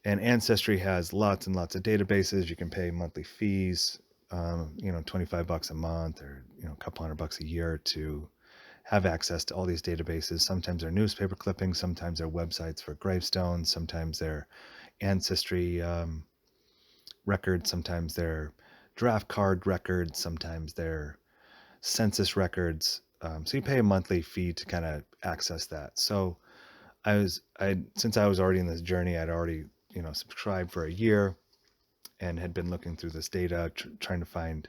And Ancestry has lots and lots of databases. You can pay monthly fees, 25 bucks a month, or, a couple $100 a year to have access to all these databases. Sometimes they're newspaper clippings, sometimes they're websites for gravestones, sometimes they're ancestry records, sometimes they're draft card records, sometimes they're census records. So you pay a monthly fee to kind of access that. So since I was already in this journey, I'd already, subscribed for a year and had been looking through this data, trying to find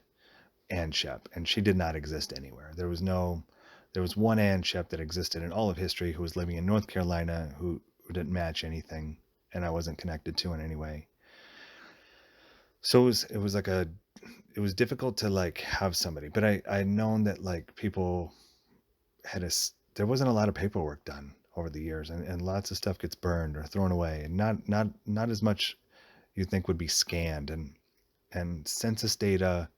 Ann Shep, and she did not exist anywhere. There was one Ann Shep that existed in all of history who was living in North Carolina who didn't match anything, and I wasn't connected to in any way. So it was difficult to like have somebody, but I'd known that like people there wasn't a lot of paperwork done over the years, and lots of stuff gets burned or thrown away, and not as much you think would be scanned, and census data,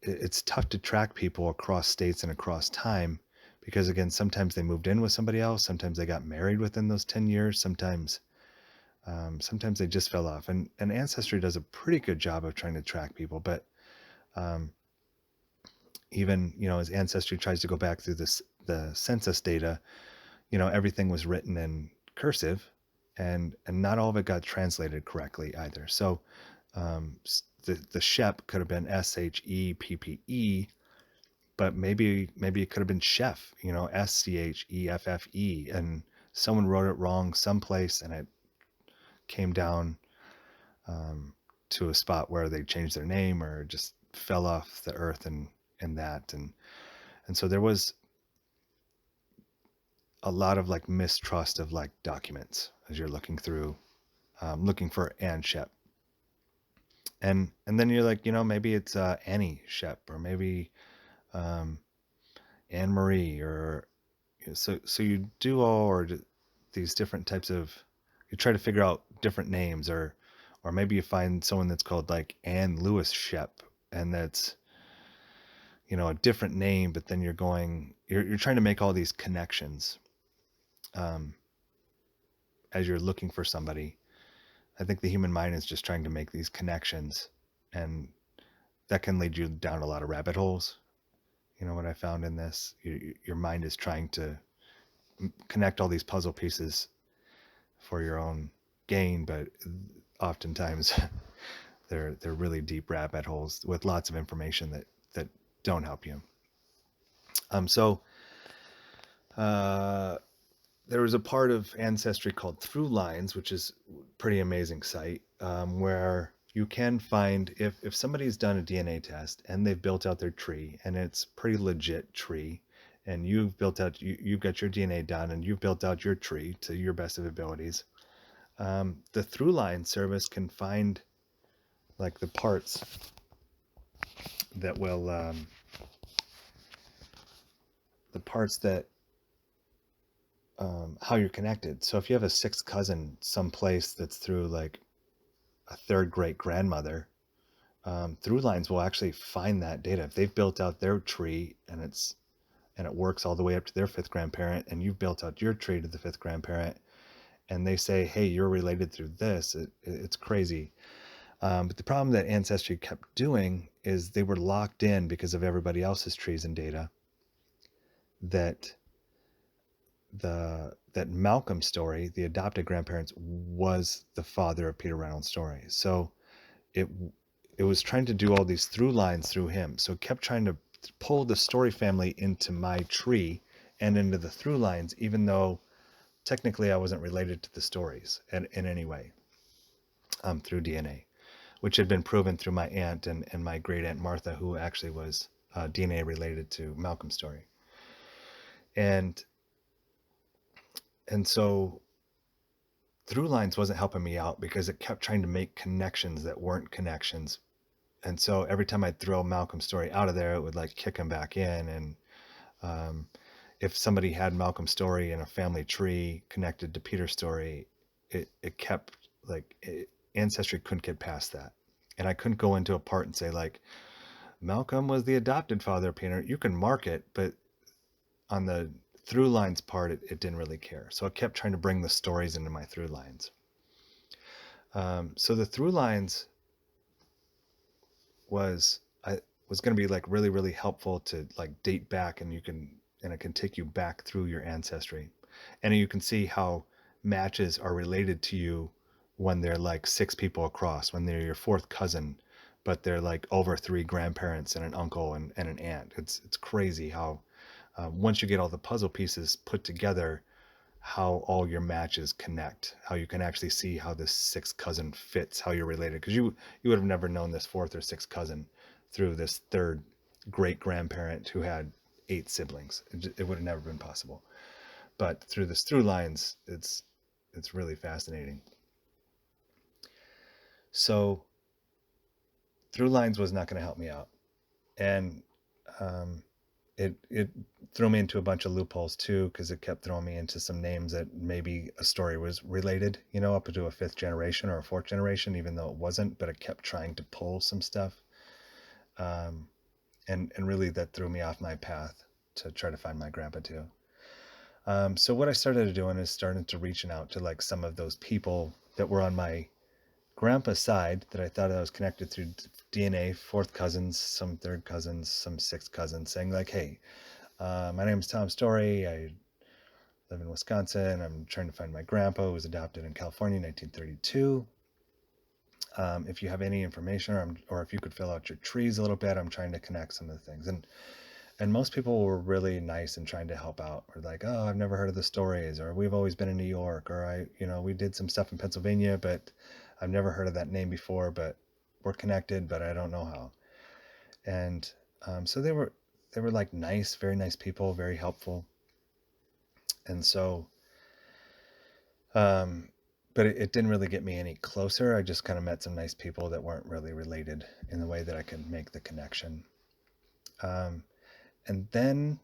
it's tough to track people across states and across time because again, sometimes they moved in with somebody else, sometimes they got married within those 10 years, sometimes they just fell off, and Ancestry does a pretty good job of trying to track people, but um, even as Ancestry tries to go back through the census data, everything was written in cursive, and not all of it got translated correctly either. So the Shep could have been Sheppe, but maybe it could have been chef, Scheffe, and someone wrote it wrong someplace, and it came down um, to a spot where they changed their name or just fell off the earth, and so there was a lot of like mistrust of like documents as you're looking through, looking for Ann Shep, and then you're like, maybe it's Annie Shep, or maybe um, Anne Marie, or so you do these different types of, you try to figure out different names, or maybe you find someone that's called like Anne Lewis Shep, and that's a different name, but then you're trying to make all these connections um, as you're looking for somebody. I think the human mind is just trying to make these connections, and that can lead you down a lot of rabbit holes. What I found in this, your mind is trying to connect all these puzzle pieces for your own gain, but oftentimes they're really deep rabbit holes with lots of information that don't help you. So uh, there was a part of Ancestry called Through Lines, which is a pretty amazing site, where you can find if somebody's done a DNA test and they've built out their tree, and it's pretty legit tree, and you've got your DNA done and you've built out your tree to your best of abilities. The Through Line service can find like the parts that will the parts that how you're connected. So if you have a sixth cousin someplace that's through like a third great grandmother, Through Lines will actually find that data. If they've built out their tree and it works all the way up to their fifth grandparent, and you've built out your tree to the fifth grandparent, and they say, "Hey, you're related through this," it's crazy. But the problem that Ancestry kept doing is they were locked in because of everybody else's trees and data. That that Malcolm Story, the adopted grandparents, was the father of Peter Reynolds' Story. So it it was trying to do all these through lines through him. So it kept trying to pull the Story family into my tree and into the through lines, even though technically I wasn't related to the stories in any way, through DNA, which had been proven through my aunt and my great aunt Martha, who actually was DNA related to Malcolm's Story. And so Through Lines wasn't helping me out because it kept trying to make connections that weren't connections. And so every time I'd throw Malcolm's Story out of there, it would like kick him back in. And um, if somebody had Malcolm's Story in a family tree connected to Peter's story, it kept Ancestry couldn't get past that. And I couldn't go into a part and say like, Malcolm was the adopted father of Peter. You can mark it, but on the Through Lines part, it didn't really care. So I kept trying to bring the stories into my Through Lines. So the through lines was I was going to be like really really helpful to like date back, and it can take you back through your ancestry, and you can see how matches are related to you when they're like six people across, when they're your fourth cousin, but they're like over three grandparents and an uncle and an aunt. It's crazy how once you get all the puzzle pieces put together, how all your matches connect, how you can actually see how this sixth cousin fits, how you're related, because you would have never known this fourth or sixth cousin through this third great grandparent who had eight siblings. It would have never been possible. But through this through lines, it's really fascinating. So through lines was not going to help me out, and um, it threw me into a bunch of loopholes too, because it kept throwing me into some names that maybe a story was related, up into a fifth generation or a fourth generation, even though it wasn't. But it kept trying to pull some stuff, um, and really that threw me off my path to try to find my grandpa too. So what I started doing is starting to reaching out to like some of those people that were on my grandpa's side that I thought I was connected through DNA, fourth cousins, some third cousins, some sixth cousins, saying like, "Hey, my name is Tom Story. I live in Wisconsin. I'm trying to find my grandpa who was adopted in California in 1932. If you have any information, or if you could fill out your trees a little bit, I'm trying to connect some of the things." And most people were really nice and trying to help out. Or like, "Oh, I've never heard of the stories," or "We've always been in New York," or we did some stuff in Pennsylvania, but I've never heard of that name before, but we're connected, but I don't know how." And so they were like nice, very nice people, very helpful. And so Um, but it didn't really get me any closer. I just kind of met some nice people that weren't really related in the way that I could make the connection. Um, and then